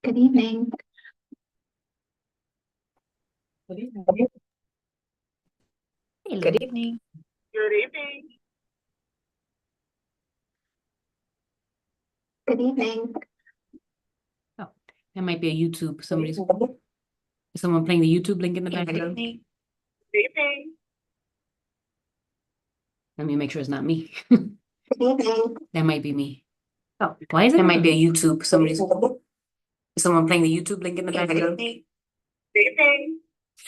Good evening. Good evening. Good evening. Good evening. Good evening. Oh, that might be a YouTube. Someone playing the YouTube link in the background. Good evening. Let me make sure it's not me. Good evening. That might be me. Oh, why is it? That might be a YouTube. Someone playing the YouTube link in the background. Good evening.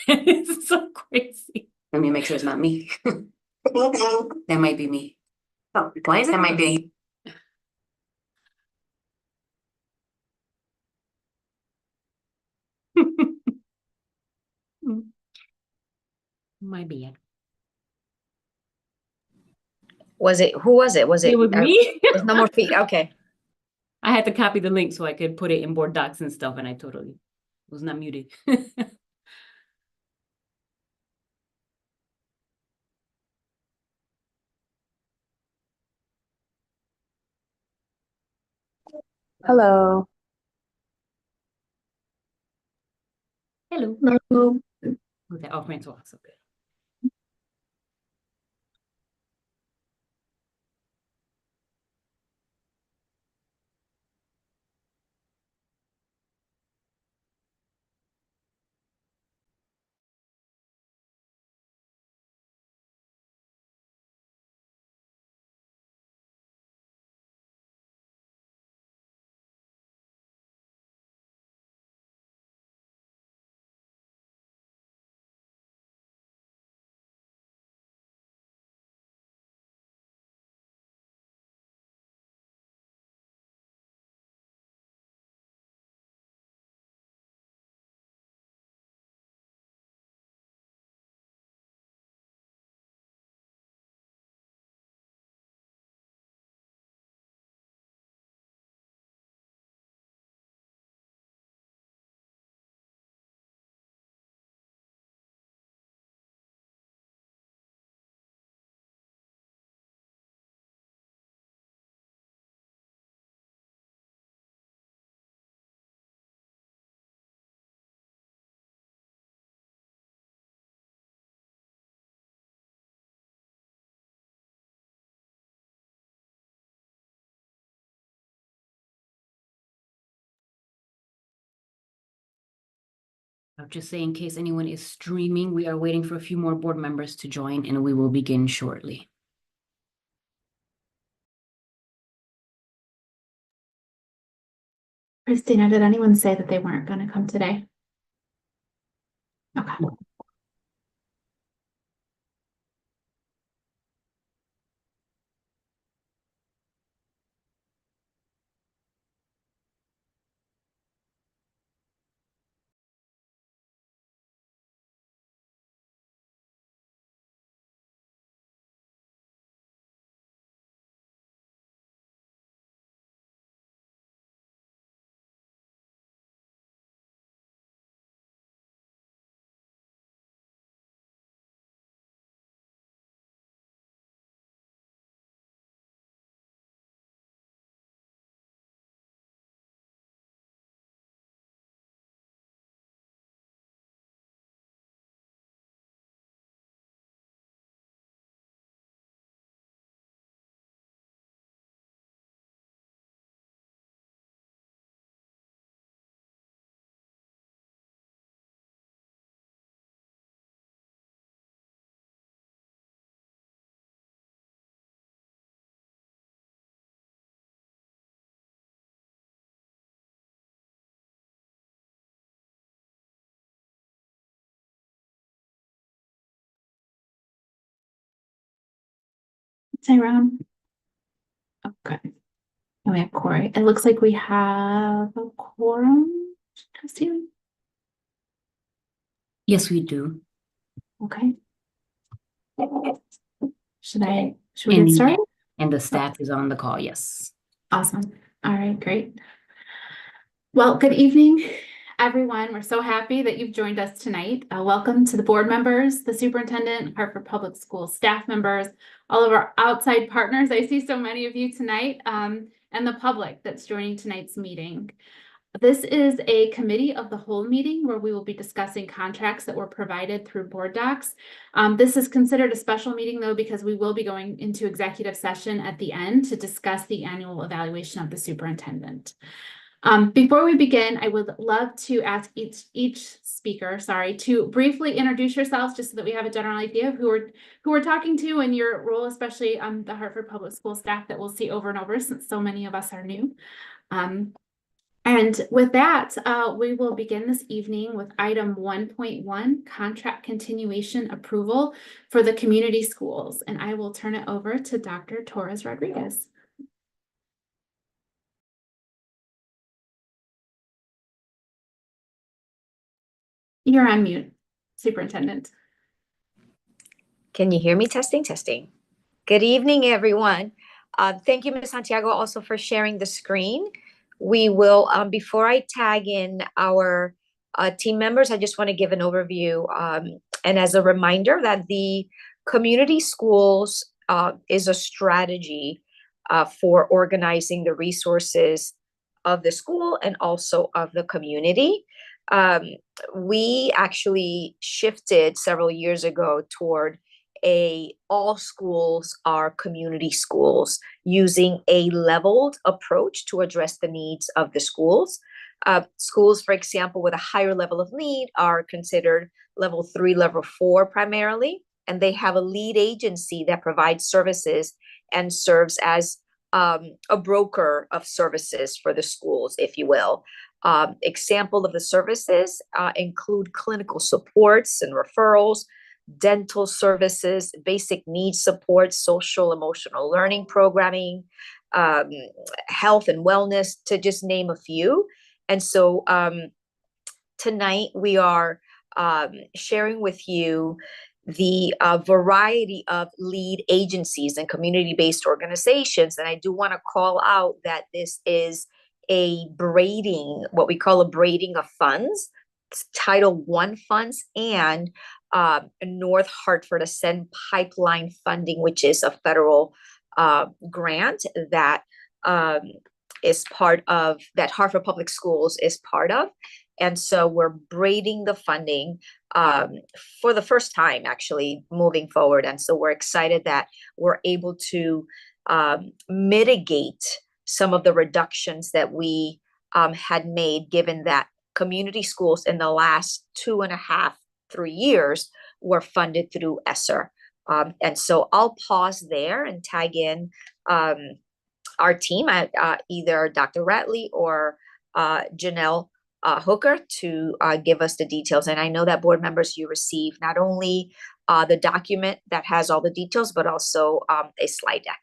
It's so crazy. Let me make sure it's not me. Good evening. That might be me. Oh, why is it? That might be. Might be it. Who was it? It was me. There's no more feet. Okay. I had to copy the link so I could put it in board docs and stuff, and I totally was not muted. Hello. Hello. Hello. Okay. Oh, Francois. Okay. I'll just say, in case anyone is streaming, we are waiting for a few more board members to join, and we will begin shortly. Christina, did anyone say that they weren't going to come today? Okay. Tyrone. Okay. And we have Corey. It looks like we have a quorum, Christina. Yes, we do. Okay. Should we get started? And the staff is on the call, yes. Awesome. All right, great. Well, good evening, everyone. We're so happy that you've joined us tonight. Welcome to the board members, the superintendent, Hartford Public Schools staff members, all of our outside partners. I see so many of you tonight, and the public that's joining tonight's meeting. This is a committee of the whole meeting where we will be discussing contracts that were provided through board docs. This is considered a special meeting though, because we will be going into executive session at the end to discuss the annual evaluation of the superintendent. Before we begin, I would love to ask each speaker, to briefly introduce yourselves just so that we have a general idea of who we're talking to and your role, especially the Hartford Public School staff that we'll see over and over since so many of us are new. And with that, we will begin this evening with item 1.1, contract continuation approval for the community schools. And I will turn it over to Dr. Torres Rodriguez. You're on mute, Superintendent. Can you hear me? Testing, testing. Good evening, everyone. Thank you, Ms. Santiago, also for sharing the screen. We will, before I tag in our team members, I just want to give an overview. And as a reminder that the community schools is a strategy for organizing the resources of the school and also of the community. We actually shifted several years ago toward all schools are community schools, using a leveled approach to address the needs of the schools. Schools, for example, with a higher level of need are considered level 3, level 4 primarily, and they have a lead agency that provides services and serves as a broker of services for the schools, if you will. Example of the services include clinical supports and referrals, dental services, basic needs support, social emotional learning programming, health and wellness, to just name a few. And so tonight we are sharing with you the variety of lead agencies and community-based organizations. And I do want to call out that this is a braiding, what we call a braiding of funds, Title I funds, and North Hartford Ascend Pipeline funding, which is a federal grant that is part of, that Hartford Public Schools is part of. And so we're braiding the funding for the first time, actually, moving forward. And so we're excited that we're able to mitigate some of the reductions that we had made, given that community schools in the last 2.5, 3 years were funded through ESSER. And so I'll pause there and tag in our team, either Dr. Ratley or Janelle Hooker, to give us the details. And I know that board members, you receive not only the document that has all the details, but also a slide deck.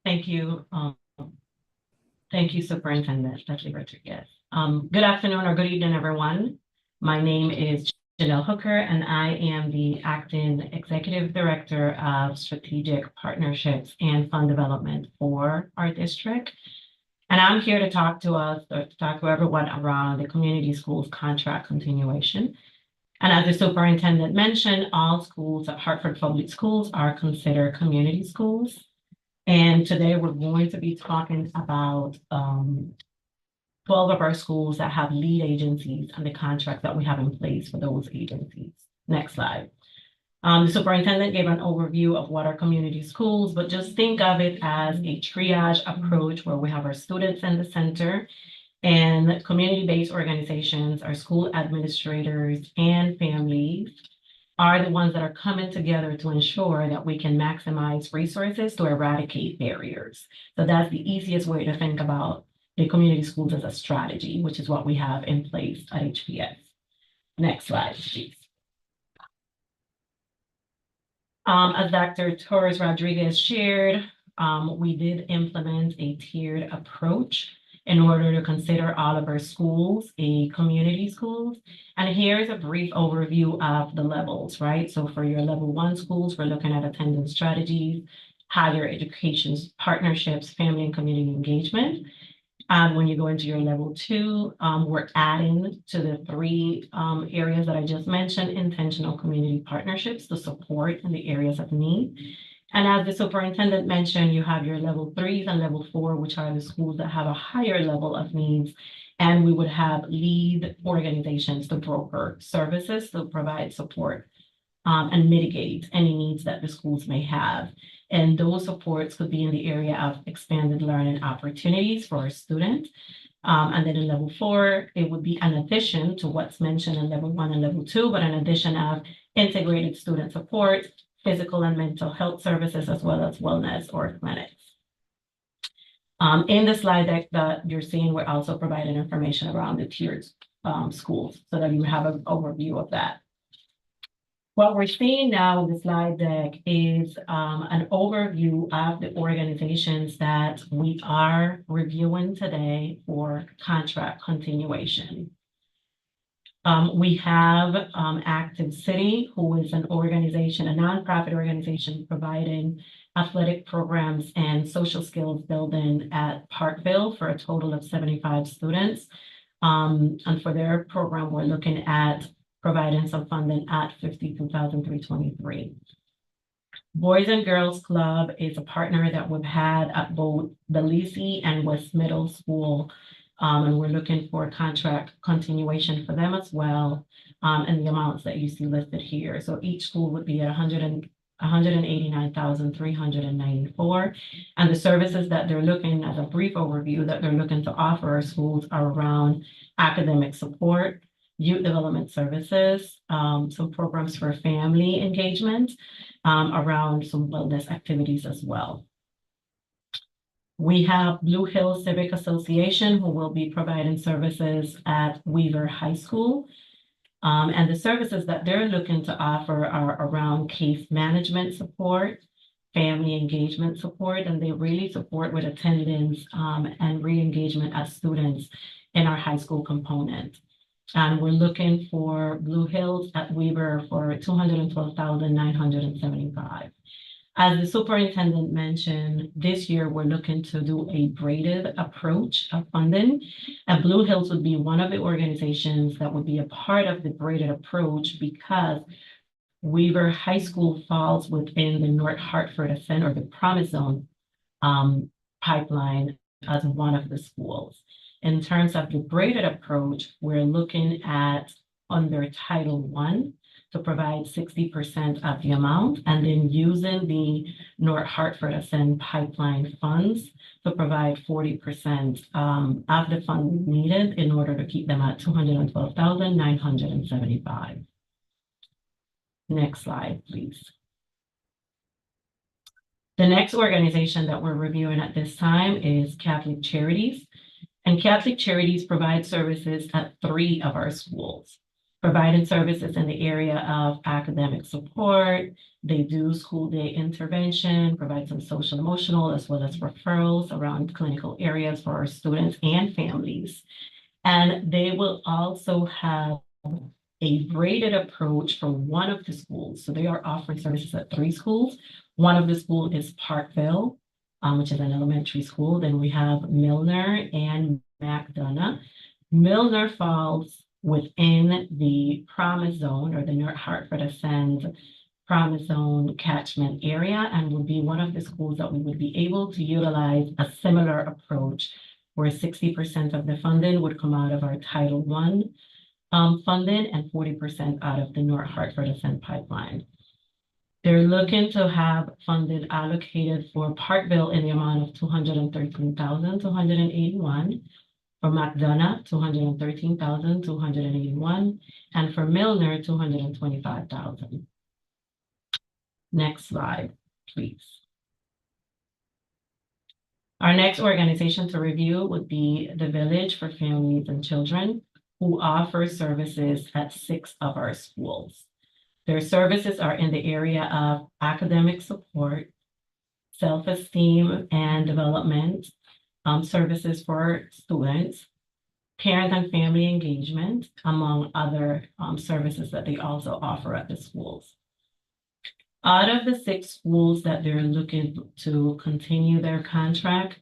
Thank you. Thank you, Superintendent Dr. Rodriguez. Good afternoon or good evening, everyone. My name is Janelle Hooker, and I am the Acting Executive Director of Strategic Partnerships and Fund Development for our district. And I'm here to talk to everyone around the community schools contract continuation. And as the superintendent mentioned, all schools at Hartford Public Schools are considered community schools. And today we're going to be talking about 12 of our schools that have lead agencies and the contract that we have in place for those agencies. Next slide. The superintendent gave an overview of what are community schools, but just think of it as a triage approach where we have our students in the center, and community-based organizations, our school administrators and families are the ones that are coming together to ensure that we can maximize resources to eradicate barriers. So that's the easiest way to think about the community schools as a strategy, which is what we have in place at HPS. Next slide, please. As Dr. Torres Rodriguez shared, we did implement a tiered approach in order to consider all of our schools a community schools. And here's a brief overview of the levels, right? So for your level 1 schools, we're looking at attendance strategies, higher education partnerships, family and community engagement. When you go into your level 2, we're adding to the 3 areas that I just mentioned, intentional community partnerships to support in the areas of need. And as the superintendent mentioned, you have your level 3s and level 4, which are the schools that have a higher level of needs. And we would have lead organizations to broker services to provide support and mitigate any needs that the schools may have. And those supports could be in the area of expanded learning opportunities for our students. And then in level 4, it would be an addition to what's mentioned in level 1 and level 2, but an addition of integrated student support, physical and mental health services, as well as wellness or clinics. In the slide deck that you're seeing, we're also providing information around the tiered schools so that you have an overview of that. What we're seeing now in the slide deck is an overview of the organizations that we are reviewing today for contract continuation. We have Active City, who is an organization, a nonprofit organization providing athletic programs and social skills building at Parkville for a total of 75 students. And for their program, we're looking at providing some funding at $52,323. Boys and Girls Club is a partner that we've had at both the Lacey and West Middle School. And we're looking for a contract continuation for them as well. And the amounts that you see listed here. So each school would be at $189,394. And the services that they're looking, as a brief overview, that they're looking to offer our schools are around academic support, youth development services, some programs for family engagement, around some wellness activities as well. We have Blue Hill Civic Association, who will be providing services at Weaver High School. And the services that they're looking to offer are around case management support, family engagement support, and they really support with attendance and re-engagement as students in our high school component. And we're looking for Blue Hills at Weaver for $212,975. As the superintendent mentioned, this year we're looking to do a braided approach of funding. And Blue Hills would be one of the organizations that would be a part of the braided approach because Weaver High School falls within the North Hartford Ascent or the Promise Zone pipeline as one of the schools. In terms of the braided approach, we're looking at under Title I to provide 60% of the amount, and then using the North Hartford Ascent pipeline funds to provide 40% of the funds needed in order to keep them at $212,975. Next slide, please. The next organization that we're reviewing at this time is Catholic Charities. And Catholic Charities provide services at 3 of our schools, providing services in the area of academic support. They do school day intervention, provide some social emotional, as well as referrals around clinical areas for our students and families. And they will also have a braided approach for one of the schools. So they are offering services at 3 schools. One of the schools is Parkville, which is an elementary school. Then we have Milner and McDonough. Milner falls within the Promise Zone or the North Hartford Ascent Promise Zone catchment area and would be one of the schools that we would be able to utilize a similar approach where 60% of the funding would come out of our Title I funding and 40% out of the North Hartford Ascent pipeline. They're looking to have funded allocated for Parkville in the amount of $213,281, for McDonough, $213,281, and for Milner, $225,000. Next slide, please. Our next organization to review would be the Village for Families and Children, who offers services at 6 of our schools. Their services are in the area of academic support, self-esteem and development, services for students, parent and family engagement, among other services that they also offer at the schools. Out of the 6 schools that they're looking to continue their contract,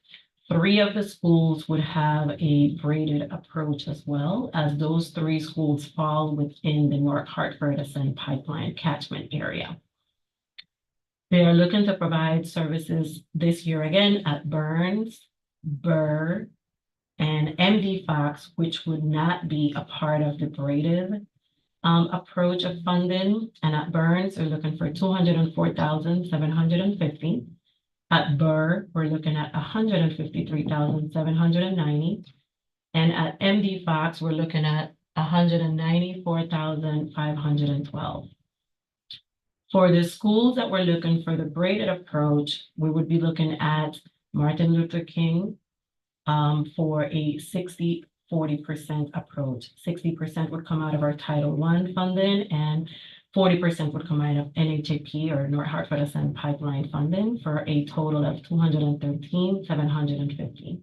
3 of the schools would have a braided approach as well, as those 3 schools fall within the North Hartford Ascent pipeline catchment area. They are looking to provide services this year again at Burns, Burr, and MD Fox, which would not be a part of the braided approach of funding. And at Burns, we're looking for 204,750. At Burr, we're looking at 153,790. And at MD Fox, we're looking at 194,512. For the schools that we're looking for the braided approach, we would be looking at Martin Luther King for a 60-40% approach. 60% would come out of our Title I funding and 40% would come out of NHAP or North Hartford Ascent Pipeline funding for a total of 213,750.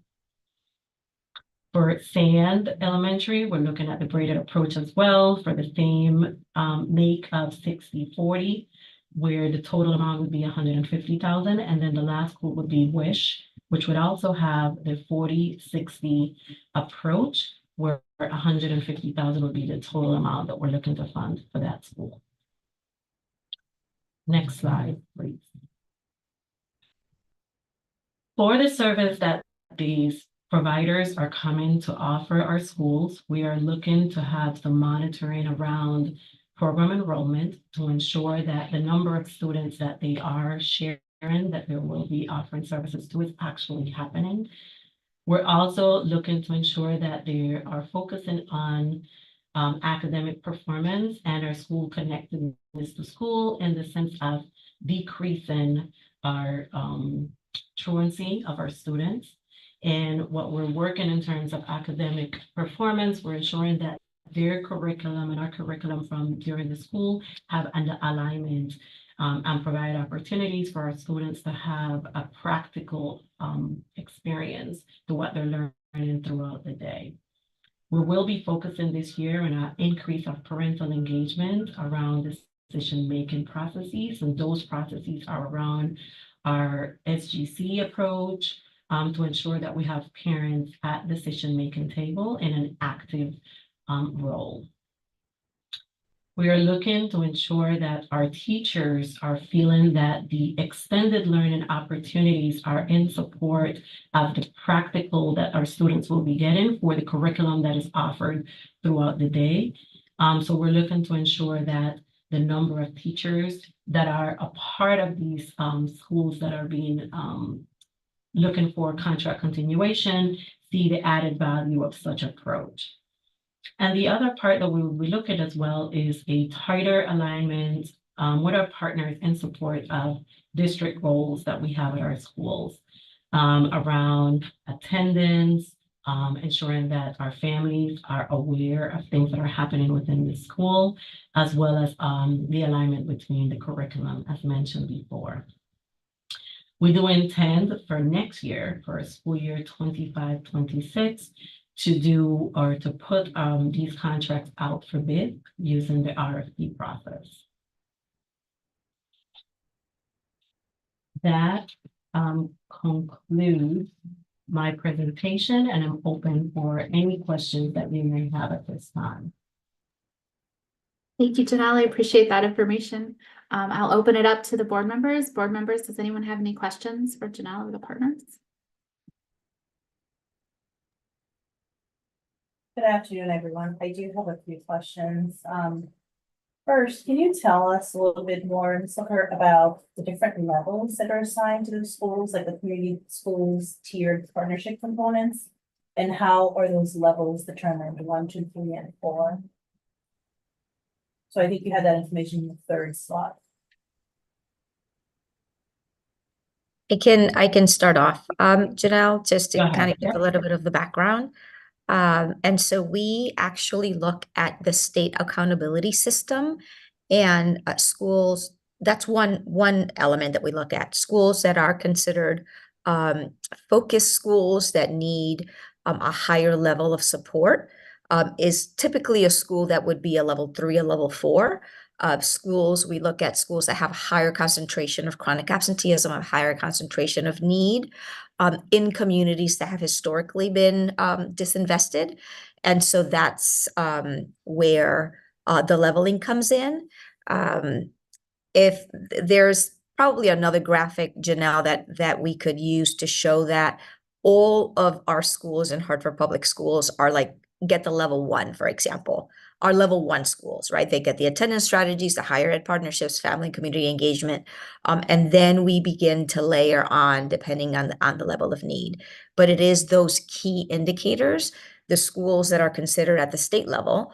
For Sand Elementary, we're looking at the braided approach as well for the same make of 60-40, where the total amount would be 150,000, and then the last school would be Wish, which would also have the 40-60 approach, where 150,000 would be the total amount that we're looking to fund for that school. Next slide, please. For the service that these providers are coming to offer our schools, we are looking to have some monitoring around program enrollment to ensure that the number of students that they are sharing, that they will be offering services to, is actually happening. We're also looking to ensure that they are focusing on academic performance and our school connectedness to school, in the sense of decreasing our truancy of our students. And what we're working in terms of academic performance, we're ensuring that their curriculum and our curriculum from during the school have an alignment and provide opportunities for our students to have a practical experience to what they're learning throughout the day. We will be focusing this year on an increase of parental engagement around decision-making processes, and those processes are around our SGC approach, to ensure that we have parents at decision-making table in an active role. We are looking to ensure that our teachers are feeling that the extended learning opportunities are in support of the practical that our students will be getting for the curriculum that is offered throughout the day. So we're looking to ensure that the number of teachers that are a part of these schools that are being looking for contract continuation see the added value of such approach. And the other part that we will be looking at as well is a tighter alignment with our partners in support of district goals that we have at our schools around attendance, ensuring that our families are aware of things that are happening within the school, as well as the alignment between the curriculum, as mentioned before. We do intend for next year, for school year 25-26, to do or to put these contracts out for bid using the RFP process. That concludes my presentation, and I'm open for any questions that you may have at this time. Thank you, Janelle. I appreciate that information. I'll open it up to the board members. Board members, does anyone have any questions for Janelle or the partners? Good afternoon, everyone. I do have a few questions. First, can you tell us a little bit more, Ms. Hooker, about the different levels that are assigned to the schools, like the community schools tiered partnership components? And how are those levels determined, 1, 2, 3, and 4? So I think you had that information in the third slot. I can start off, Janelle, just to Go ahead. kind of give a little bit of the background. And so we actually look at the state accountability system and schools. That's one element that we look at. Schools that are considered focused schools that need a higher level of support is typically a school that would be a level 3, a level 4. Schools, we look at schools that have a higher concentration of chronic absenteeism, a higher concentration of need in communities that have historically been disinvested. And so that's where the leveling comes in. If there's probably another graphic, Janelle, that we could use to show that all of our schools in Hartford Public Schools are like, get the level 1, for example, are level 1 schools, right? They get the attendance strategies, the higher ed partnerships, family and community engagement, and then we begin to layer on depending on the level of need. But it is those key indicators, the schools that are considered at the state level,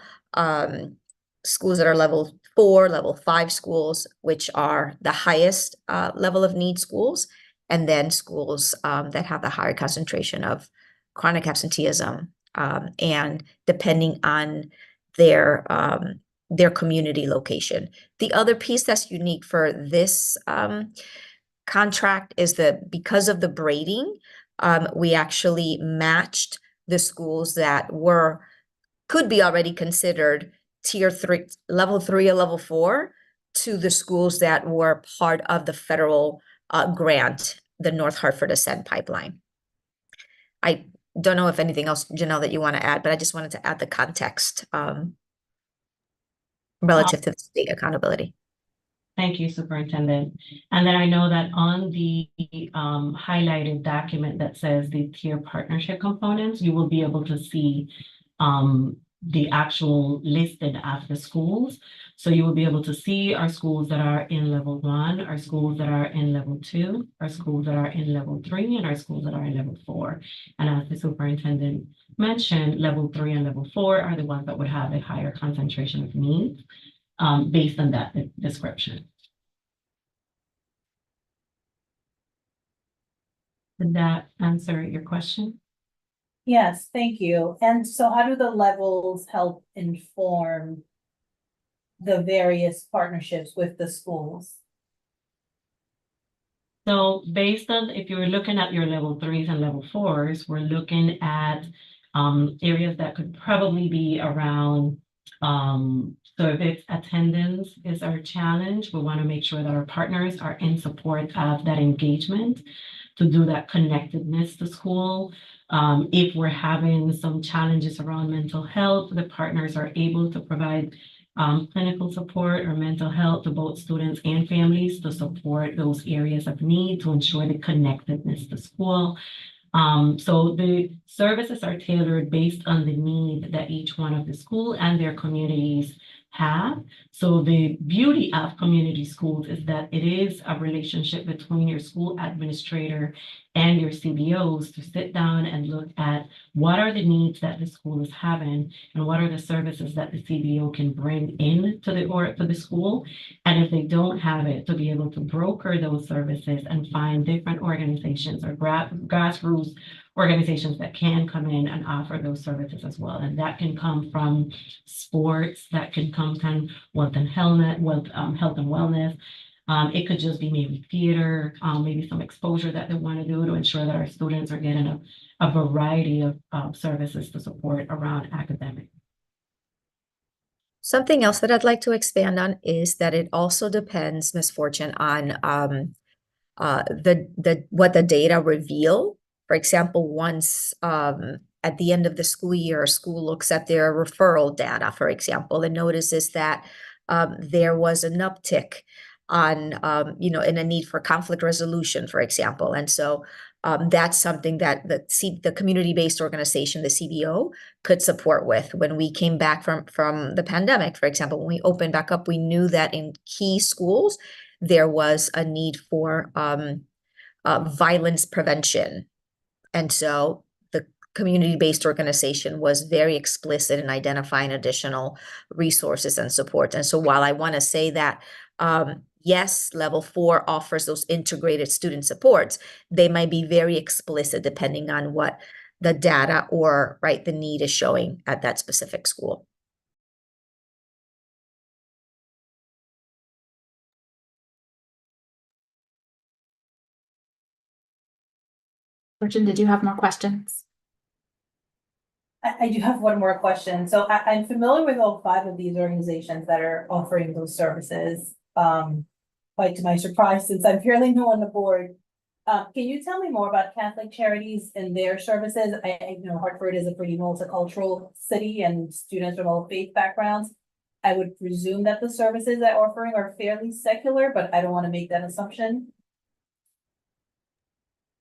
schools that are level 4, level 5 schools, which are the highest level of need schools, and then schools that have the higher concentration of chronic absenteeism, and depending on their community location. The other piece that's unique for this contract is that because of the braiding, we actually matched the schools that could be already considered tier 3, level 3 or level 4 to the schools that were part of the federal grant, the North Hartford Ascend pipeline. I don't know if anything else, Janelle, that you want to add, but I just wanted to add the context relative to the state accountability. Thank you, Superintendent. And then I know that on the highlighted document that says the tier partnership components, you will be able to see the actual listed of the schools. So you will be able to see our schools that are in level 1, our schools that are in level 2, our schools that are in level 3, and our schools that are in level 4. And as the superintendent mentioned, level 3 and level 4 are the ones that would have a higher concentration of needs based on that description. Did that answer your question? Yes, thank you. And so how do the levels help inform the various partnerships with the schools? So based on, if you're looking at your level 3s and level 4s, we're looking at areas that could probably be around, so if it's attendance is our challenge, we want to make sure that our partners are in support of that engagement to do that connectedness to school. If we're having some challenges around mental health, the partners are able to provide clinical support or mental health to both students and families to support those areas of need to ensure the connectedness to school. So the services are tailored based on the need that each one of the school and their communities have. So the beauty of community schools is that it is a relationship between your school administrator and your CBOs to sit down and look at what are the needs that the school is having and what are the services that the CBO can bring in to the school. And if they don't have it, to be able to broker those services and find different organizations or grassroots organizations that can come in and offer those services as well. And that can come from sports, that can come from health and wellness. It could just be maybe theater, maybe some exposure that they want to do to ensure that our students are getting a variety of services to support around academic. Something else that I'd like to expand on is that it also depends, Ms. Fortune, on what the data reveal. For example, once at the end of the school year, a school looks at their referral data, for example, and notices that there was an uptick on, in a need for conflict resolution, for example. And so that's something that the community-based organization, the CBO, could support with. When we came back from the pandemic, for example, when we opened back up, we knew that in key schools, there was a need for violence prevention. And so the community-based organization was very explicit in identifying additional resources and support. And so while I want to say that, yes, level 4 offers those integrated student supports, they might be very explicit depending on what the data or the need is showing at that specific school. Fortune, did you have more questions? I do have one more question. So I'm familiar with all 5 of these organizations that are offering those services. Quite to my surprise, since I'm fairly new on the board. Can you tell me more about Catholic Charities and their services? I know Hartford is a pretty multicultural city and students from all faith backgrounds. I would presume that the services they're offering are fairly secular, but I don't want to make that assumption.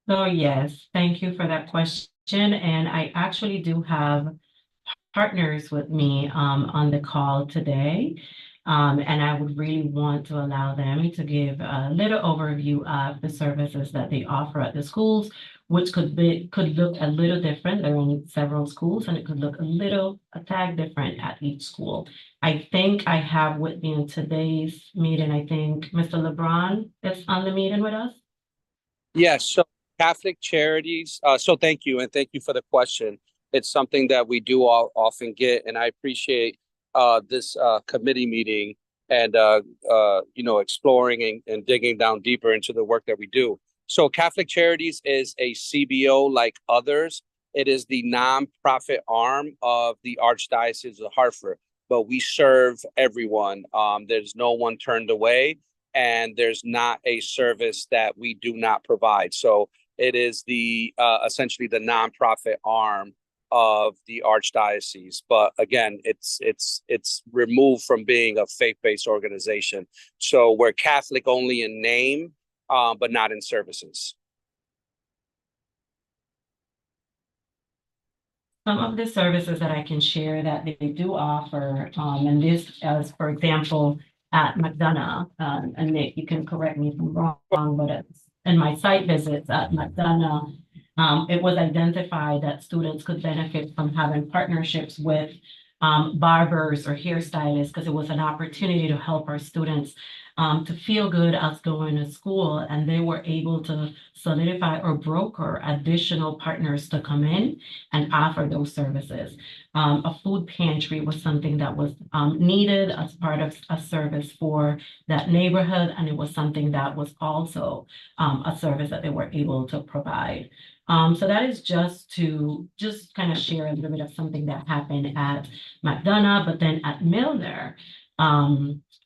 So yes, thank you for that question. And I actually do have partners with me on the call today. And I would really want to allow them to give a little overview of the services that they offer at the schools, which could look a little different. There are only several schools, and it could look a tad different at each school. I think I have with me in today's meeting, I think Mr. LeBron is on the meeting with us. Yes, so Catholic Charities, so thank you, and thank you for the question. It's something that we do often get, and I appreciate this committee meeting and exploring and digging down deeper into the work that we do. So Catholic Charities is a CBO like others. It is the nonprofit arm of the Archdiocese of Hartford, but we serve everyone. There's no one turned away, and there's not a service that we do not provide. So it is the essentially the nonprofit arm of the Archdiocese. But again, it's removed from being a faith-based organization. So we're Catholic only in name, but not in services. Some of the services that I can share that they do offer, and this as, for example, at McDonough, and Nick, you can correct me if I'm wrong, but in my site visits at McDonough, it was identified that students could benefit from having partnerships with barbers or hairstylists, because it was an opportunity to help our students to feel good as going to school, and they were able to solidify or broker additional partners to come in and offer those services. A food pantry was something that was needed as part of a service for that neighborhood, and it was something that was also a service that they were able to provide. So that is just to kind of share a little bit of something that happened at McDonough, but then at Milner,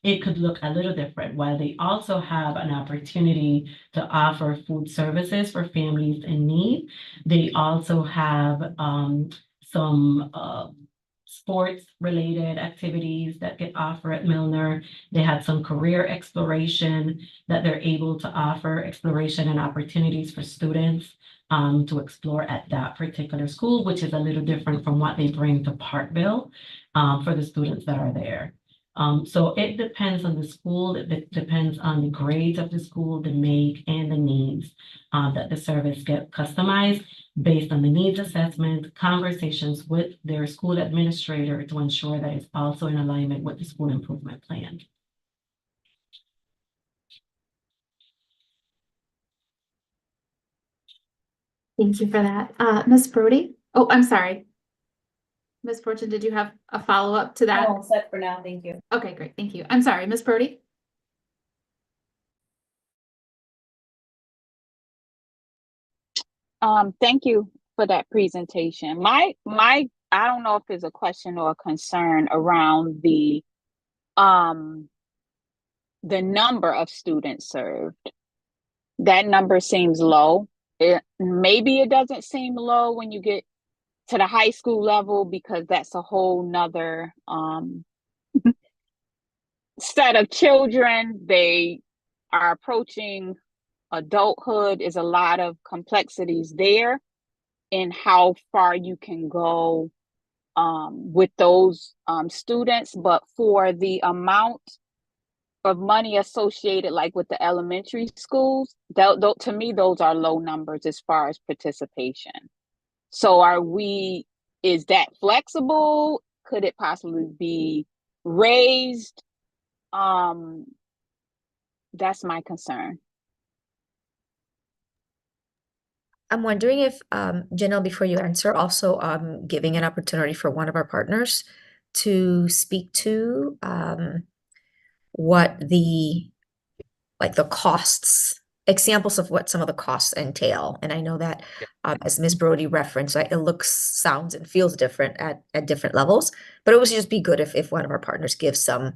it could look a little different. While they also have an opportunity to offer food services for families in need, they also have some sports related activities that get offered at Milner. They had some career exploration that they're able to offer, exploration and opportunities for students to explore at that particular school, which is a little different from what they bring to Parkville for the students that are there. So it depends on the school, it depends on the grades of the school, the make and the needs that the service get customized based on the needs assessment, conversations with their school administrator to ensure that it's also in alignment with the school improvement plan. Thank you for that. Ms. Brody? Oh, I'm sorry. Ms. Fortune, did you have a follow-up to that? I'm all set for now, thank you. Okay, great. Thank you. I'm sorry, Ms. Brody? Thank you for that presentation. I don't know if it's a question or a concern around the number of students served. That number seems low. Maybe it doesn't seem low when you get to the high school level, because that's a whole nother set of children. They are approaching adulthood. Is a lot of complexities there in how far you can go with those students. But for the amount of money associated, like with the elementary schools, to me, those are low numbers as far as participation. So is that flexible? Could it possibly be raised? That's my concern. I'm wondering if, Janelle, before you answer, also giving an opportunity for one of our partners to speak to what the costs, examples of what some of the costs entail. And I know that as Ms. Brody referenced, right, it looks, sounds, and feels different at different levels, but it would just be good if one of our partners gives some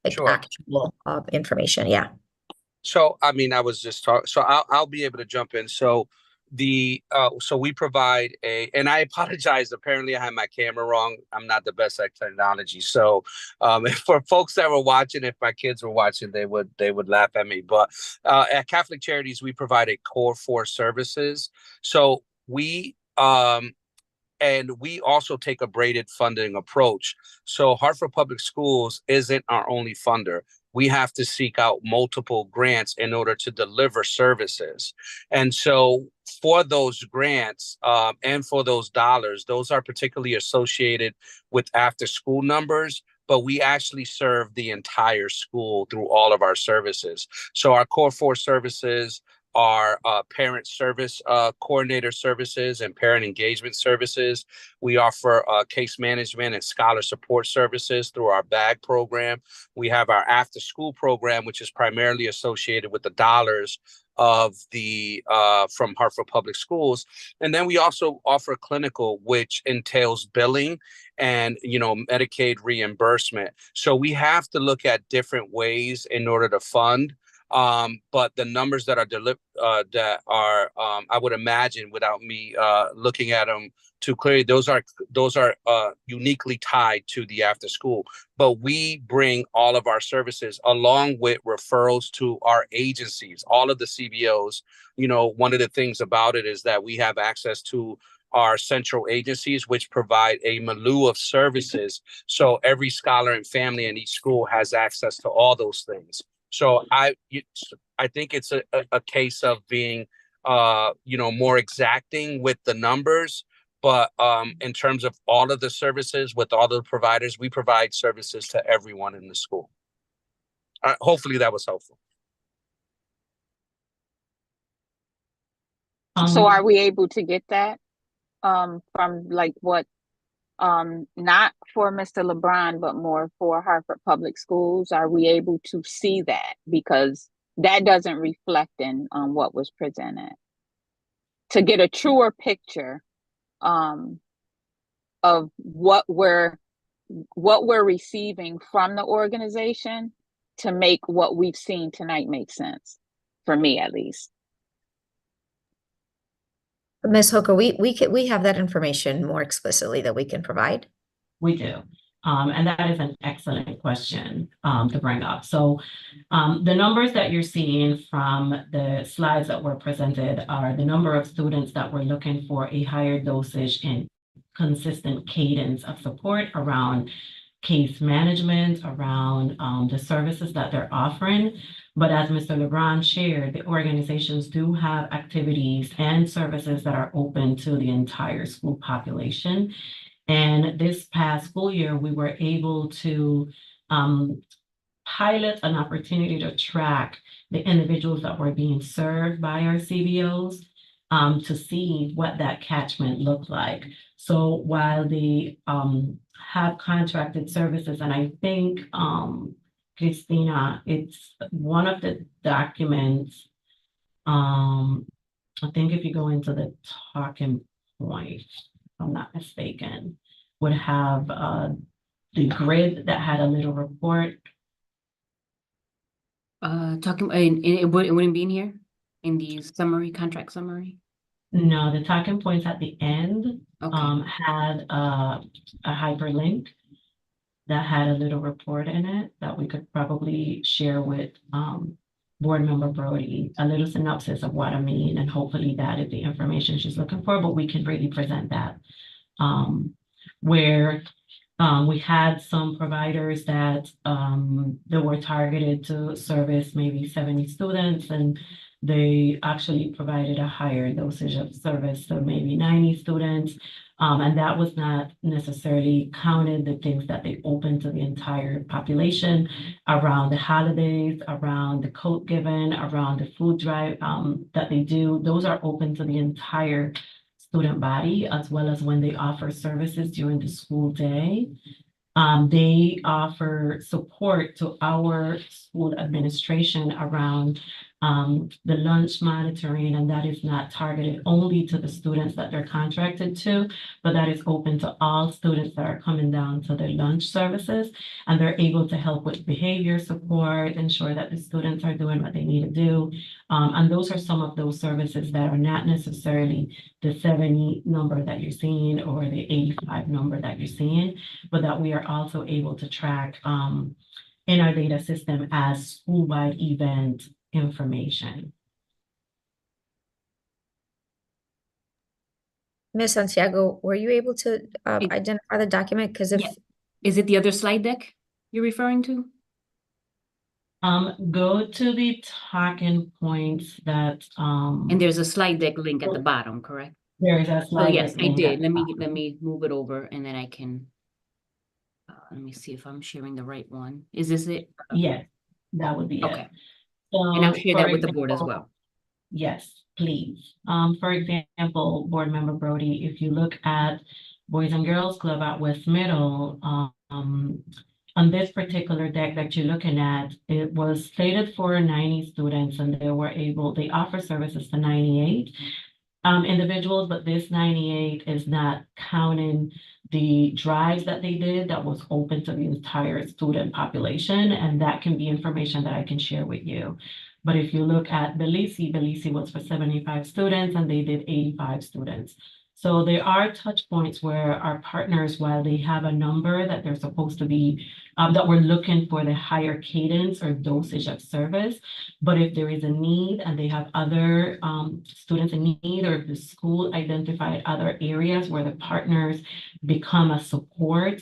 Sure. actual information. Yeah. So, I mean, I was just talking, so I'll be able to jump in. So So we provide and I apologize, apparently I had my camera wrong. I'm not the best at technology. So for folks that were watching, if my kids were watching, they would laugh at me. But at Catholic Charities, we provide a core 4 services. So and we also take a braided funding approach. So Hartford Public Schools isn't our only funder. We have to seek out multiple grants in order to deliver services. And so for those grants and for those dollars, those are particularly associated with after school numbers, but we actually serve the entire school through all of our services. So our core 4 services are parent service coordinator services and parent engagement services. We offer case management and scholar support services through our BAG program. We have our after school program, which is primarily associated with the dollars of the from Hartford Public Schools. And then we also offer clinical, which entails billing and Medicaid reimbursement. So we have to look at different ways in order to fund. But the numbers that are I would imagine, without me looking at them too clearly, those are uniquely tied to the after school. But we bring all of our services along with referrals to our agencies, all of the CBOs. One of the things about it is that we have access to our central agencies, which provide a milieu of services. So every scholar and family in each school has access to all those things. So I think it's a case of being, more exacting with the numbers. But in terms of all of the services with all the providers, we provide services to everyone in the school. Hopefully that was helpful. So are we able to get that from like what, not for Mr. LeBron, but more for Hartford Public Schools? Are we able to see that? Because that doesn't reflect in what was presented. To get a truer picture of what we're receiving from the organization to make what we've seen tonight make sense, for me at least. Ms. Hooker, we have that information more explicitly that we can provide. We do. And that is an excellent question to bring up. So the numbers that you're seeing from the slides that were presented are the number of students that were looking for a higher dosage and consistent cadence of support around case management, around the services that they're offering. But as Mr. LeBron shared, the organizations do have activities and services that are open to the entire school population. And this past school year, we were able to pilot an opportunity to track the individuals that were being served by our CBOs to see what that catchment looked like. So while they have contracted services, and I think, Christina, it's one of the documents, I think if you go into the talking point, if I'm not mistaken, would have the grid that had a little report. It wouldn't be in here in the summary, contract summary. No, the talking points at the end Okay. had a hyperlink that had a little report in it that we could probably share with Board Member Brody, a little synopsis of what I mean, and hopefully that is the information she's looking for, but we can really present that. Where we had some providers that were targeted to service maybe 70 students, and they actually provided a higher dosage of service, so maybe 90 students. And that was not necessarily counted the things that they opened to the entire population around the holidays, around the coat given, around the food drive that they do. Those are open to the entire student body, as well as when they offer services during the school day. They offer support to our school administration around the lunch monitoring, and that is not targeted only to the students that they're contracted to, but that is open to all students that are coming down to their lunch services, and they're able to help with behavior support, ensure that the students are doing what they need to do. And those are some of those services that are not necessarily the 70 number that you're seeing or the 85 number that you're seeing, but that we are also able to track in our data system as school-wide event information. Ms. Santiago, were you able to identify the document? Because if Yeah. Is it the other slide deck you're referring to? Go to the talking points that And there's a slide deck link at the bottom, correct? there is a So slide. yes, deck I link did. at Let the me move it over and then I can. Let me see if I'm sharing the right one. Is this it? bottom. Yes, that would be it. Okay. And I'll So, share for that with the board as example, well. yes, please. For example, Board Member Brody, if you look at Boys and Girls Club at West Middle, on this particular deck that you're looking at, it was slated for 90 students and they offer services to 98 individuals, but this 98 is not counting the drives that they did that was open to the entire student population, and that can be information that I can share with you. But if you look at Belize was for 75 students and they did 85 students. So there are touch points where our partners, while they have a number that they're supposed to be, that we're looking for the higher cadence or dosage of service. But if there is a need and they have other students in need, or if the school identified other areas where the partners become a support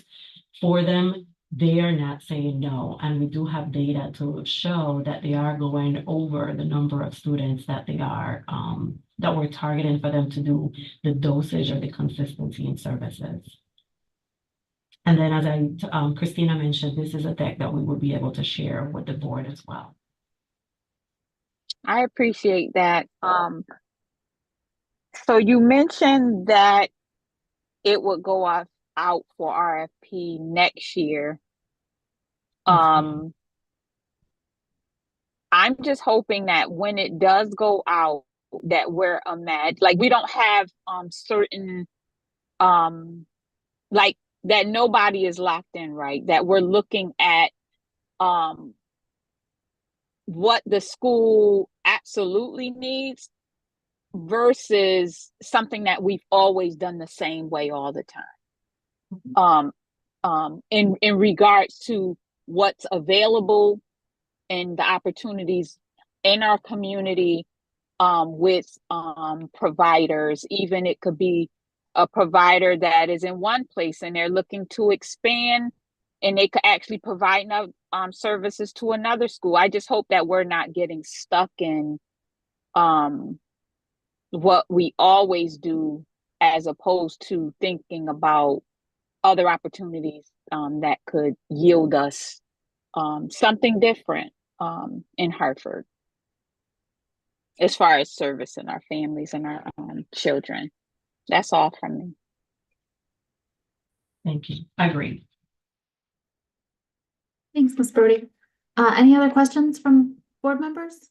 for them, they are not saying no. And we do have data to show that they are going over the number of students that they are, that we're targeting for them to do the dosage or the consistency in services. And then as Christina mentioned, this is a deck that we will be able to share with the board as well. I appreciate that. So you mentioned that it would go out for RFP next year. I'm just hoping that when it does go out, that we're like we don't have certain like that nobody is locked in, right? That we're looking at what the school absolutely needs versus something that we've always done the same way all the time. In regards to what's available and the opportunities in our community with providers. Even it could be a provider that is in one place and they're looking to expand, and they could actually provide services to another school. I just hope that we're not getting stuck in what we always do, as opposed to thinking about other opportunities that could yield us something different in Hartford, as far as servicing our families and our children. That's all from me. Thank you. Agreed. Thanks, Ms. Brody. Any other questions from board members?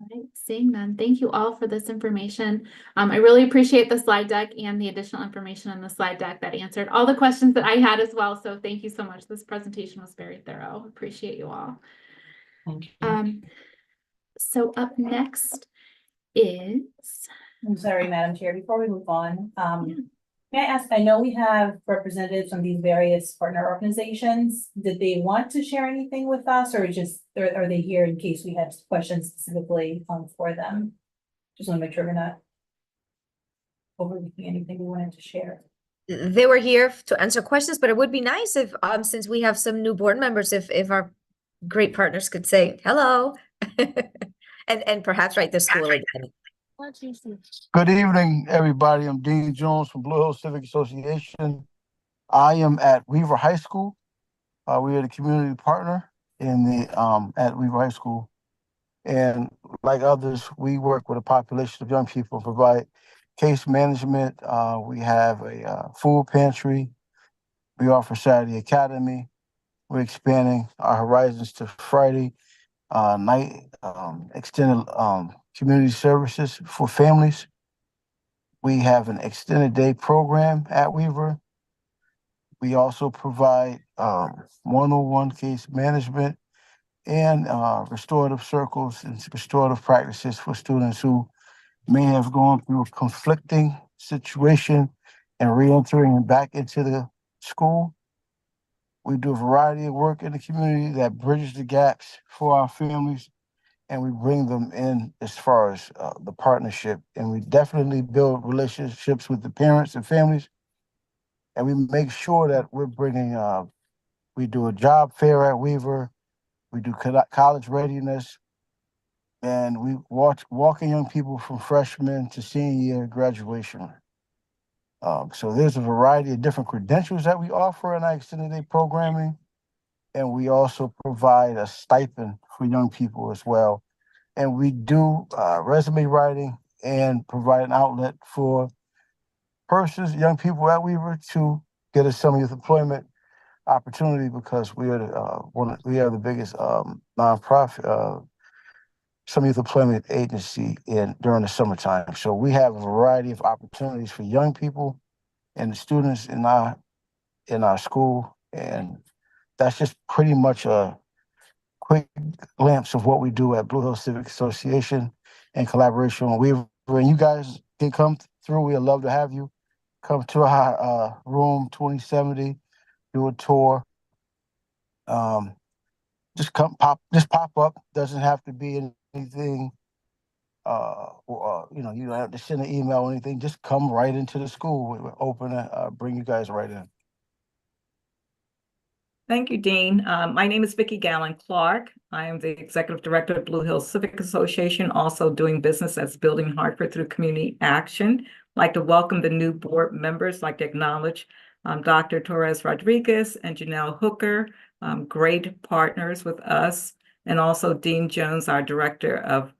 All right, seeing none, thank you all for this information. I really appreciate the slide deck and the additional information in the slide deck that answered all the questions that I had as well. So thank you so much. This presentation was very thorough. Appreciate you all. Thank you. So up next is. I'm sorry, Madam Chair, before we move on, may I ask, I know we have representatives from these various partner organizations. Did they want to share anything with us, or are they here in case we have questions specifically for them? Just want to make sure we're not overlooking anything we wanted to share. they were here to answer questions, but it would be nice if, since we have some new board members, if our great partners could say hello and perhaps write the school again. Good evening, everybody. I'm Dean Jones from Blue Hill Civic Association. I am at Weaver High School. We are the community partner in the at Weaver High School. And like others, we work with a population of young people and provide case management. We have a food pantry. We offer Saturday Academy. We're expanding our horizons to Friday night extended community services for families. We have an extended day program at Weaver. We also provide one-on-one case management and restorative circles and restorative practices for students who may have gone through a conflicting situation and re-entering back into the school. We do a variety of work in the community that bridges the gaps for our families, and we bring them in as far as the partnership. And we definitely build relationships with the parents and families, and we make sure that we're bringing, we do a job fair at Weaver, we do college readiness, and we walking young people from freshman to senior year graduation. So there's a variety of different credentials that we offer in our extended day programming. And we also provide a stipend for young people as well. And we do resume writing and provide an outlet for persons, young people at Weaver, to get a summer youth employment opportunity, because we are we are the biggest nonprofit summer youth employment agency during the summertime. So we have a variety of opportunities for young people and the students in our school, and that's just pretty much a quick glimpse of what we do at Blue Hill Civic Association in collaboration with Weaver. And you guys can come through. We'd love to have you come to our room 2070, do a tour. Just pop up. Doesn't have to be anything. You don't have to send an email or anything. Just come right into the school. We're open to bring you guys right in. Thank you, Dean. My name is Vicki Gallen Clark. I am the Executive Director of Blue Hills Civic Association, also doing business as Building Hartford through Community Action. I'd like to welcome the new board members. I'd like to acknowledge Dr. Torres Rodriguez and Janelle Hooker, great partners with us, and also Dean Jones, our Director of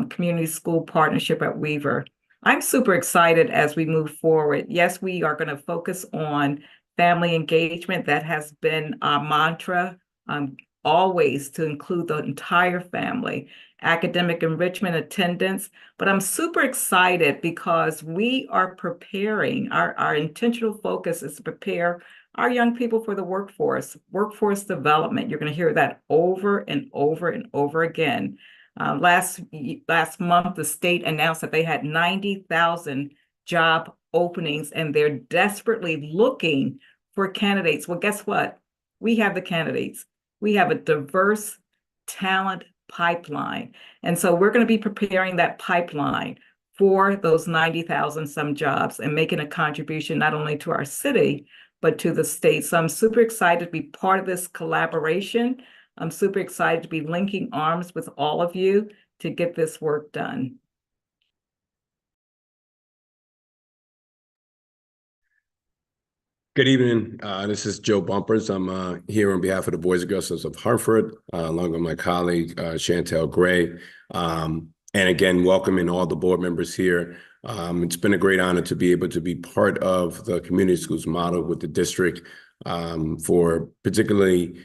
Community School Partnership at Weaver. I'm super excited as we move forward. Yes, we are going to focus on family engagement. That has been our mantra, always to include the entire family, academic enrichment, attendance. But I'm super excited because we are preparing, our intentional focus is to prepare our young people for the workforce development. You're going to hear that over and over and over again. Last month, the state announced that they had 90,000 job openings, and they're desperately looking for candidates. Well, guess what? We have the candidates. We have a diverse talent pipeline. And so we're going to be preparing that pipeline for those 90,000 some jobs and making a contribution not only to our city, but to the state. So I'm super excited to be part of this collaboration. I'm super excited to be linking arms with all of you to get this work done. Good evening. This is Joe Bumpers. I'm here on behalf of the Boys and Girls Clubs of Hartford, along with my colleague, Chantel Gray. And again, welcoming all the board members here. It's been a great honor to be able to be part of the community schools model with the district for particularly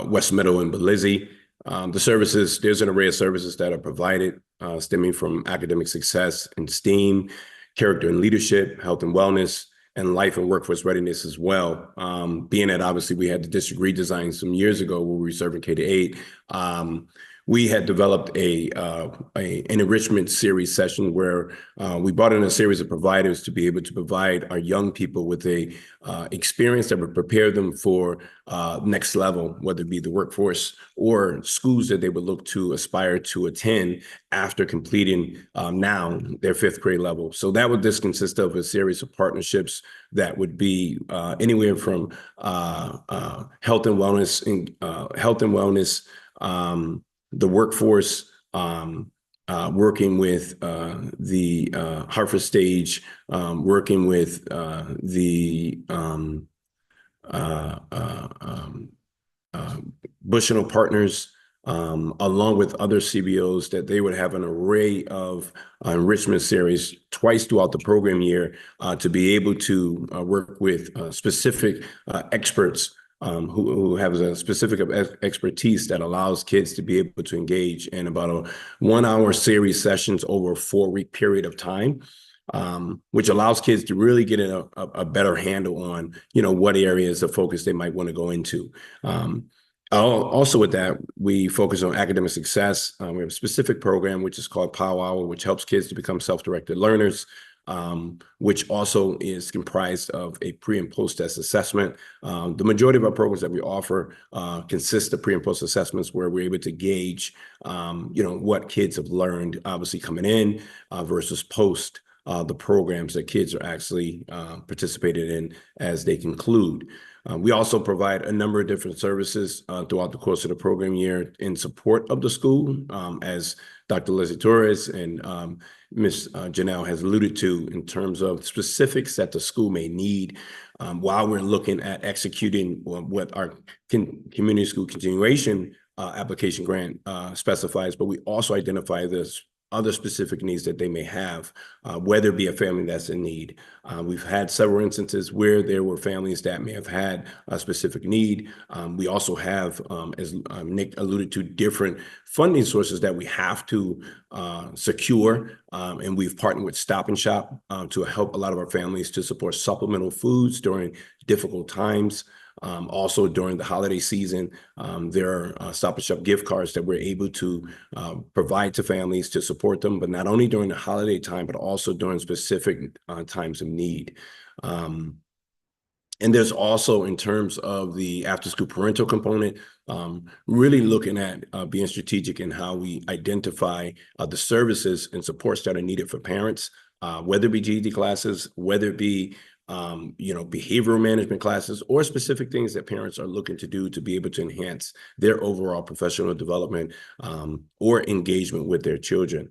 West Middle and Belize. The services, there's an array of services that are provided stemming from academic success and STEAM, character and leadership, health and wellness, and life and workforce readiness as well. Being that obviously we had the district redesign some years ago where we were serving K-8, we had developed an enrichment series session where we brought in a series of providers to be able to provide our young people with a experience that would prepare them for next level, whether it be the workforce or schools that they would look to aspire to attend after completing now their fifth grade level. So that would just consist of a series of partnerships that would be anywhere from health and wellness, the workforce, working with the Hartford Stage, working with the Bushnell Partners, along with other CBOs, that they would have an array of enrichment series twice throughout the program year to be able to work with specific experts who have a specific expertise that allows kids to be able to engage in about a 1 hour series sessions over a 4-week period of time. Which allows kids to really get a better handle on, what areas of focus they might want to go into. Also with that, we focus on academic success. We have a specific program, which is called Power Hour, which helps kids to become self-directed learners, which also is comprised of a pre and post-test assessment. The majority of our programs that we offer consist of pre and post assessments where we're able to gauge, what kids have learned, obviously coming in versus post the programs that kids are actually participated in as they conclude. We also provide a number of different services throughout the course of the program year in support of the school, as Dr. Leslie Torres and Ms. Janelle has alluded to, in terms of specifics that the school may need while we're looking at executing what our community school continuation application grant specifies, but we also identify this other specific needs that they may have, whether it be a family that's in need. We've had several instances where there were families that may have had a specific need. We also have, as Nick alluded to, different funding sources that we have to secure. And we've partnered with Stop and Shop to help a lot of our families to support supplemental foods during difficult times. Also during the holiday season, there are Stop and Shop gift cards that we're able to provide to families to support them, but not only during the holiday time, but also during specific times of need. And there's also, in terms of the after-school parental component, really looking at being strategic in how we identify the services and supports that are needed for parents, whether it be GED classes, whether it be behavioral management classes, or specific things that parents are looking to do to be able to enhance their overall professional development or engagement with their children.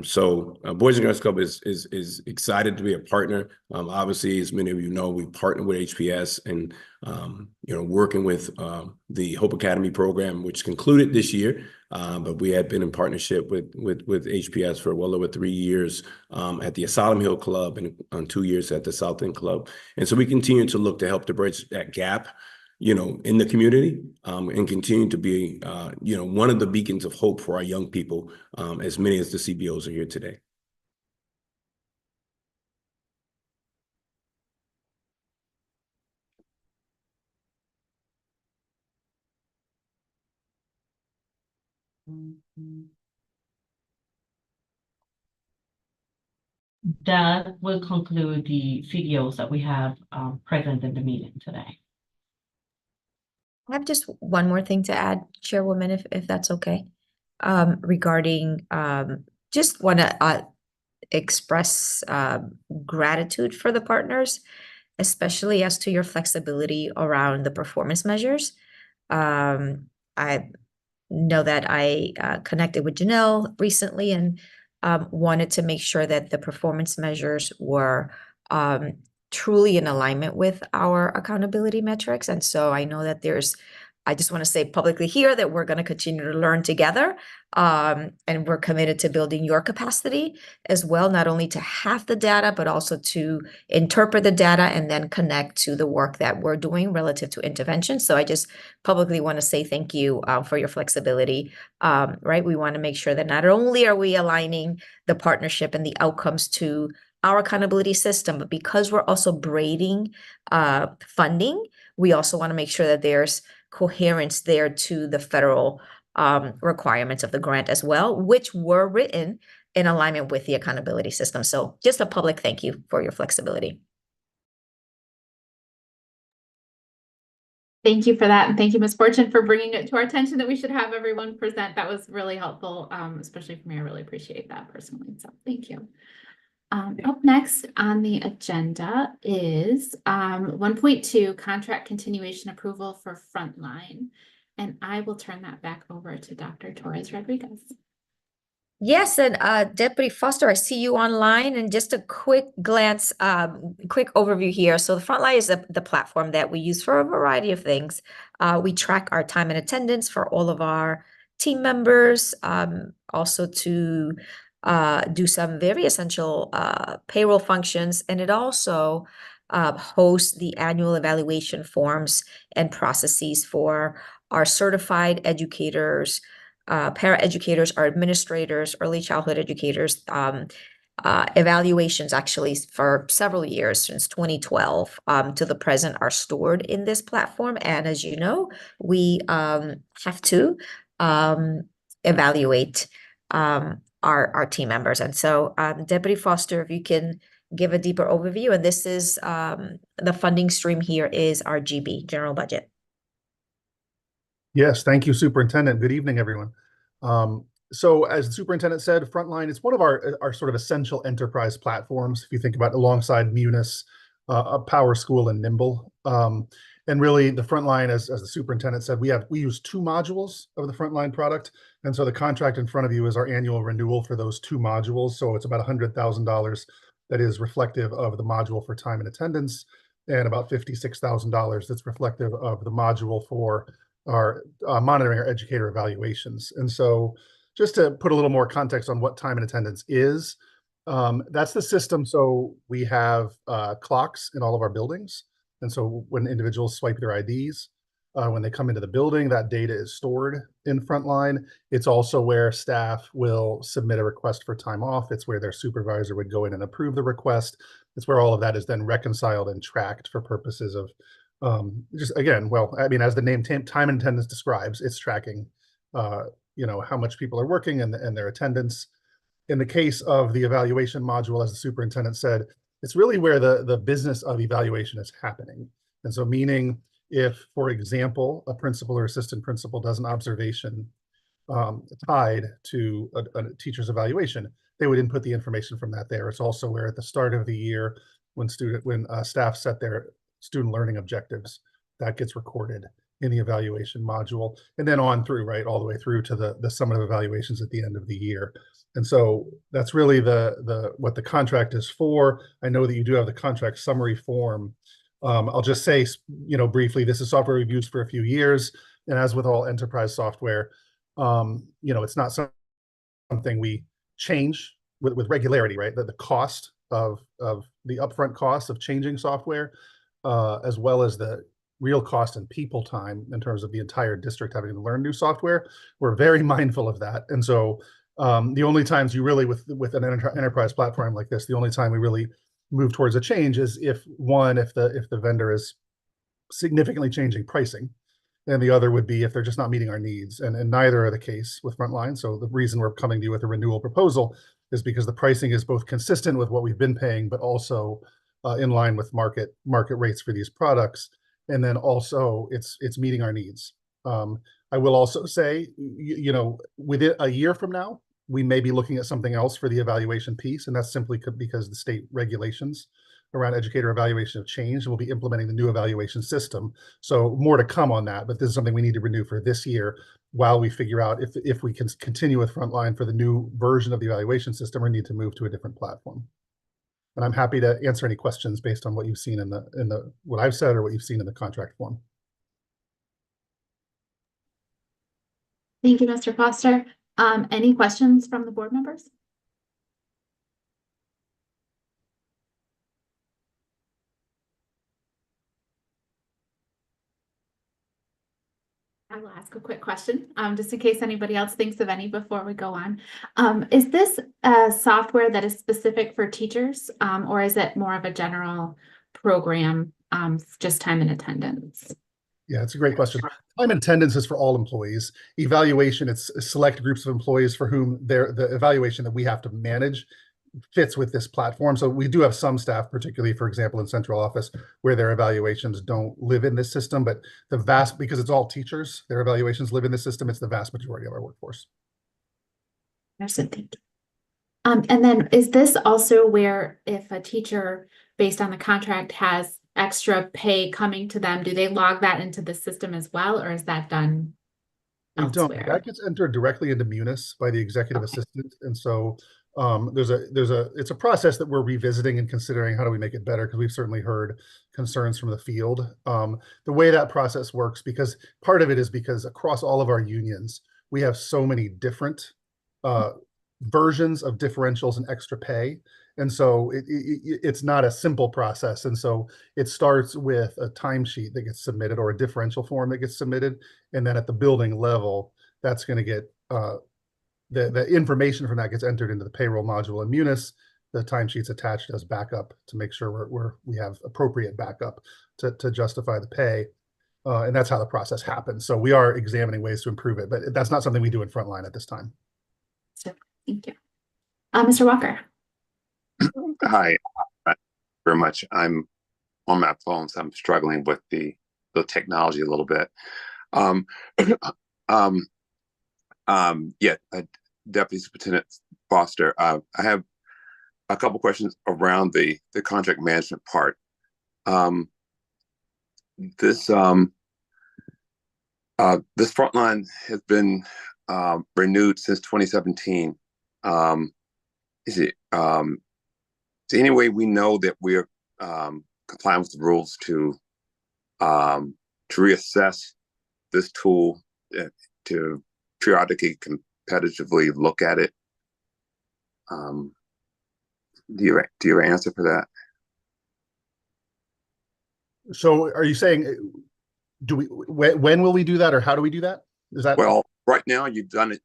So Boys and Girls Club is excited to be a partner. Obviously, as many of you know, we partner with HPS and working with the Hope Academy program, which concluded this year. But we had been in partnership with HPS for well over 3 years at the Asylum Hill Club and 2 years at the South End Club. And so we continue to look to help to bridge that gap, in the community, and continue to be, one of the beacons of hope for our young people, as many as the CBOs are here today. That will conclude the CBOs that we have present in the meeting today. I have just one more thing to add, Chairwoman, if that's okay. Regarding, just want to express gratitude for the partners, especially as to your flexibility around the performance measures. I know that I connected with Janelle recently and wanted to make sure that the performance measures were truly in alignment with our accountability metrics. And so I know that I just want to say publicly here that we're going to continue to learn together. And we're committed to building your capacity as well, not only to have the data, but also to interpret the data and then connect to the work that we're doing relative to intervention. So I just publicly want to say thank you for your flexibility, right? We want to make sure that not only are we aligning the partnership and the outcomes to our accountability system, but because we're also braiding funding, we also want to make sure that there's coherence there to the federal requirements of the grant as well, which were written in alignment with the accountability system. So just a public thank you for your flexibility. Thank you for that. And thank you, Ms. Fortune, for bringing it to our attention that we should have everyone present. That was really helpful, especially for me. I really appreciate that personally. So thank you. Up next on the agenda is 1.2 contract continuation approval for Frontline. And I will turn that back over to Dr. Torres Rodriguez. Yes, and Deputy Foster, I see you online, and just a quick glance, quick overview here. So the Frontline is the platform that we use for a variety of things. We track our time and attendance for all of our team members, also to do some very essential payroll functions, and it also hosts the annual evaluation forms and processes for our certified educators, paraeducators, our administrators, early childhood educators, evaluations actually for several years since 2012 to the present are stored in this platform. And as you know, we have to evaluate our team members. And so Deputy Foster, if you can give a deeper overview, and this is the funding stream here is our GB, general budget. Yes, thank you, Superintendent. Good evening, everyone. So as the superintendent said, Frontline is one of our sort of essential enterprise platforms. If you think about alongside Munis, Power School, and Nimble, and really the Frontline, as the superintendent said, we use 2 modules of the Frontline product, and so the contract in front of you is our annual renewal for those 2 modules. So it's about $100,000 that is reflective of the module for time and attendance, and about $56,000 that's reflective of the module for our monitoring our educator evaluations. And so just to put a little more context on what time and attendance is, that's the system. So we have clocks in all of our buildings. And so when individuals swipe their IDs, when they come into the building, that data is stored in Frontline. It's also where staff will submit a request for time off. It's where their supervisor would go in and approve the request. It's where all of that is then reconciled and tracked for purposes of just again, well, I mean, as the name time and attendance describes, it's tracking, how much people are working and their attendance. In the case of the evaluation module, as the superintendent said, it's really where the business of evaluation is happening. And so meaning if, for example, a principal or assistant principal does an observation tied to a teacher's evaluation, they would input the information from that there. It's also where at the start of the year, when staff set their student learning objectives, that gets recorded in the evaluation module, and then on through, right, all the way through to the summative evaluations at the end of the year. And so that's really what the contract is for. I know that you do have the contract summary form. I'll just say, briefly, this is software we've used for a few years, and as with all enterprise software, it's not something we change with regularity, right? The cost of the upfront cost of changing software, as well as the real cost and people time in terms of the entire district having to learn new software. We're very mindful of that. And so the only times you really, with an enterprise platform like this, the only time we really move towards a change is if the vendor is significantly changing pricing, and the other would be if they're just not meeting our needs. And neither are the case with Frontline. So the reason we're coming to you with a renewal proposal is because the pricing is both consistent with what we've been paying, but also in line with market rates for these products. And then also it's meeting our needs. I will also say, within a year from now, we may be looking at something else for the evaluation piece, and that's simply because the state regulations around educator evaluation have changed, and we'll be implementing the new evaluation system. So more to come on that, but this is something we need to renew for this year while we figure out if we can continue with Frontline for the new version of the evaluation system or need to move to a different platform. And I'm happy to answer any questions based on what you've seen in what I've said or what you've seen in the contract form. Thank you, Mr. Foster. Any questions from the board members? I will ask a quick question, just in case anybody else thinks of any before we go on. Is this software that is specific for teachers, or is it more of a general program, just time and attendance? Yeah, it's a great question. Time and attendance is for all employees. Evaluation, it's select groups of employees for whom the evaluation that we have to manage fits with this platform. So we do have some staff, particularly, for example, in central office, where their evaluations don't live in this system, but because it's all teachers, their evaluations live in this system, it's the vast majority of our workforce. Understood, thank you. And then is this also where if a teacher, based on the contract, has extra pay coming to them, do they log that into the system as well, or is that done elsewhere? That gets entered directly into Munis by the executive assistant, and so it's a process that we're revisiting and considering how do we make it better, because we've certainly heard concerns from the field. The way that process works, because part of it is because across all of our unions, we have so many different versions of differentials and extra pay. And so it's not a simple process. And so it starts with a timesheet that gets submitted or a differential form that gets submitted. And then at the building level, that's going to get the information from that gets entered into the payroll module in Munis. The timesheet's attached as backup to make sure we have appropriate backup to justify the pay. And that's how the process happens. So we are examining ways to improve it, but that's not something we do in Frontline at this time. So, thank you. Mr. Walker. Hi, very much. I'm on my phone, so I'm struggling with the technology a little bit. Deputy Superintendent Foster, I have a couple questions around the contract management part. This Frontline has been renewed since 2017. Is there any way we know that we're complying with the rules to reassess this tool, to periodically competitively look at it? Do you have an answer for that? So are you saying, when will we do that, or how do we do that? Is that? Well, right now you've done it,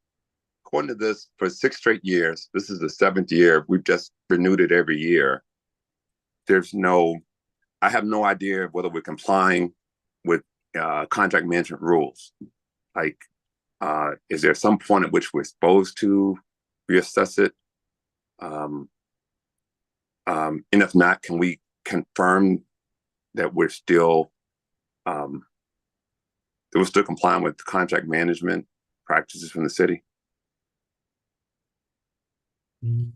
according to this, for 6 straight years. This is the 7th year. We've just renewed it every year. I have no idea whether we're complying with contract management rules. Like, is there some point at which we're supposed to reassess it? And if not, can we confirm that we're still complying with contract management practices from the city?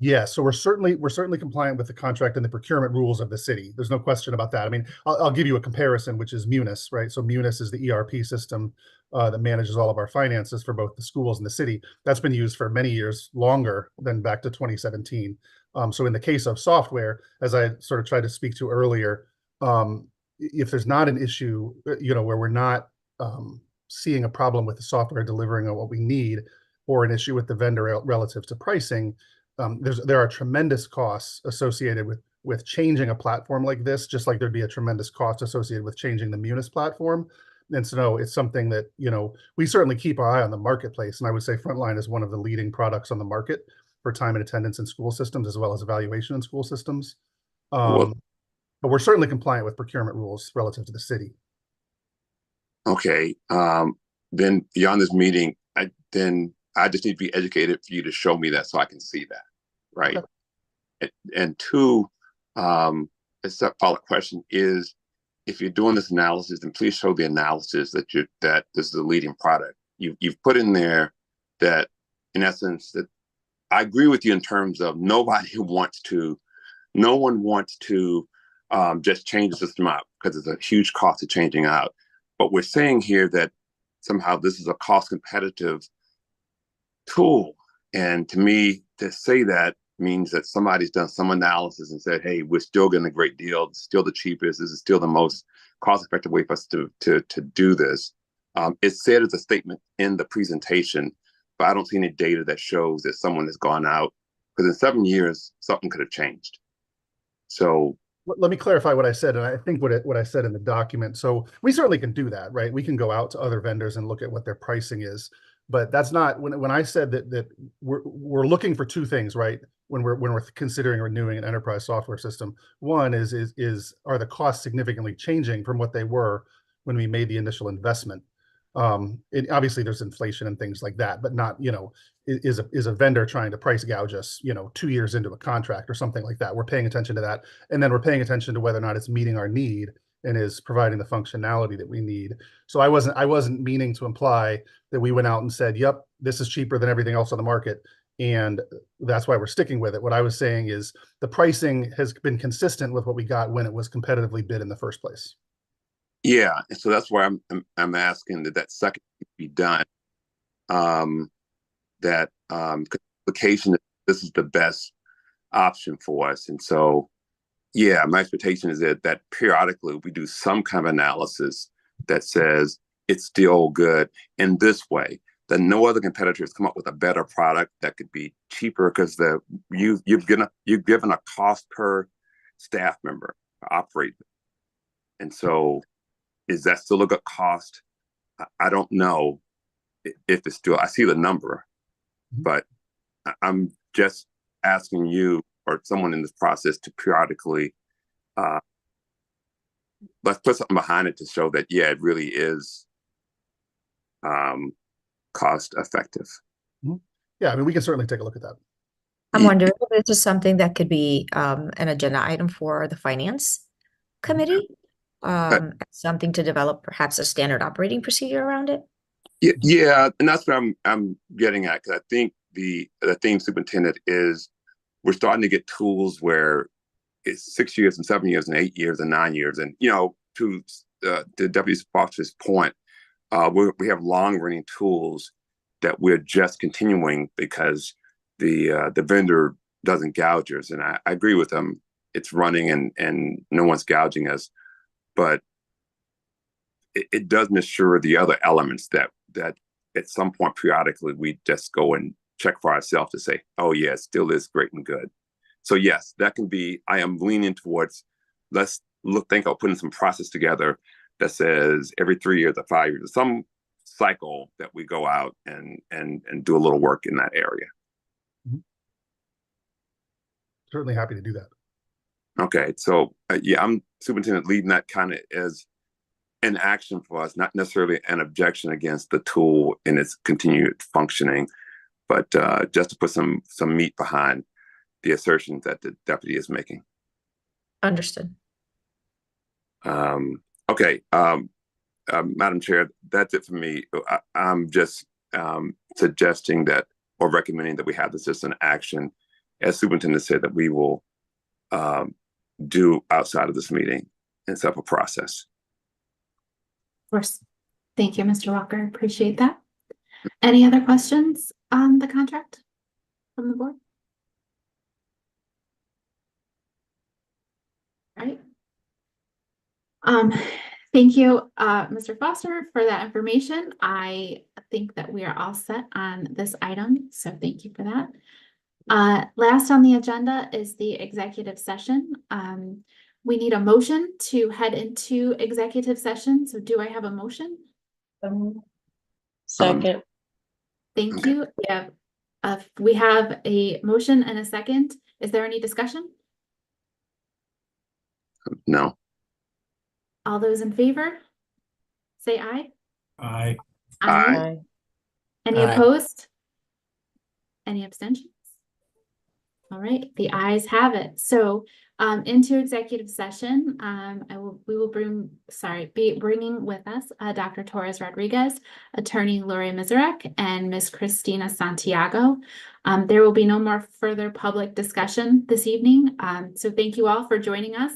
Yeah, so we're certainly compliant with the contract and the procurement rules of the city. There's no question about that. I mean, I'll give you a comparison, which is Munis, right? So Munis is the ERP system that manages all of our finances for both the schools and the city. That's been used for many years, longer than back to 2017. So in the case of software, as I sort of tried to speak to earlier, if there's not an issue, where we're not seeing a problem with the software delivering on what we need, or an issue with the vendor relative to pricing, there are tremendous costs associated with changing a platform like this, just like there'd be a tremendous cost associated with changing the Munis platform. And so no, it's something that, we certainly keep our eye on the marketplace. And I would say Frontline is one of the leading products on the market for time and attendance in school systems, as well as evaluation in school systems. But we're certainly compliant with procurement rules relative to the city. Okay. Then beyond this meeting, I just need to be educated for you to show me that so I can see that, right? Okay. And two, a follow-up question is, if you're doing this analysis, then please show the analysis that this is a leading product. You've put in there that, in essence, that I agree with you in terms of no one wants to just change the system out, because it's a huge cost of changing out. But we're saying here that somehow this is a cost competitive tool. And to me, to say that means that somebody's done some analysis and said, hey, we're still getting a great deal. It's still the cheapest. This is still the most cost-effective way for us to do this. It's said as a statement in the presentation, but I don't see any data that shows that someone has gone out, because in 7 years, something could have changed. So let me clarify what I said, and I think what I said in the document. So we certainly can do that, right? We can go out to other vendors and look at what their pricing is. But that's not when I said that we're looking for 2 things, right? When we're considering renewing an enterprise software system. One is are the costs significantly changing from what they were when we made the initial investment? Obviously there's inflation and things like that, but not, is a vendor trying to price gouge us, 2 years into a contract or something like that. We're paying attention to that, and then we're paying attention to whether or not it's meeting our need and is providing the functionality that we need. So I wasn't meaning to imply that we went out and said, yep, this is cheaper than everything else on the market, and that's why we're sticking with it. What I was saying is the pricing has been consistent with what we got when it was competitively bid in the first place. Yeah, and so that's why I'm asking that second be done. That application, this is the best option for us, and so yeah, my expectation is that periodically we do some kind of analysis that says it's still good in this way. that no other competitors come up with a better product that could be cheaper because you've given a cost per staff member to operate. And so is that still a good cost? I don't know if it's still, I see the number, but I'm just asking you or someone in this process to periodically, let's put something behind it to show that, yeah, it really is cost effective. Yeah, I mean, we can certainly take a look at that. I'm wondering if this is something that could be an agenda item for the finance committee. Something to develop perhaps a standard operating procedure around it. Yeah, and that's what I'm getting at, because I think the theme, superintendent, is we're starting to get tools where it's 6 years and 7 years and 8 years and 9 years, and to Deputy Foster's point, we have long running tools that we're just continuing because the vendor doesn't gouge us, and I agree with them. It's running and no one's gouging us, but it doesn't assure the other elements that at some point periodically we just go and check for ourselves to say, oh yeah, it still is great and good. So yes, that can be, I am leaning towards, think of putting some process together that says every 3 years or 5 years, some cycle that we go out and do a little work in that area. Certainly happy to do that. Okay, so yeah, I'm superintendent leading that kind of as an action for us, not necessarily an objection against the tool in its continued functioning, but just to put some meat behind the assertions that the deputy is making. Understood. Okay, Madam Chair, that's it for me. I'm just suggesting that, or recommending that we have this as an action, as superintendent said, that we will do outside of this meeting and set up a process. Of course. Thank you, Mr. Walker. Appreciate that. Any other questions on the contract from the board? All right. Thank you, Mr. Foster, for that information. I think that we are all set on this item, so thank you for that. Last on the agenda is the executive session. We need a motion to head into executive session. So do I have a motion? Second. Thank you. We have a motion and a second. Is there any discussion? No. All those in favor? Say aye. Aye. Aye. Any opposed? Any abstentions? All right, the ayes have it. So into executive session, we will be bringing with us Dr. Torres Rodriguez, Attorney Lori Mizarek, and Ms. Christina Santiago. There will be no more further public discussion this evening. So thank you all for joining us.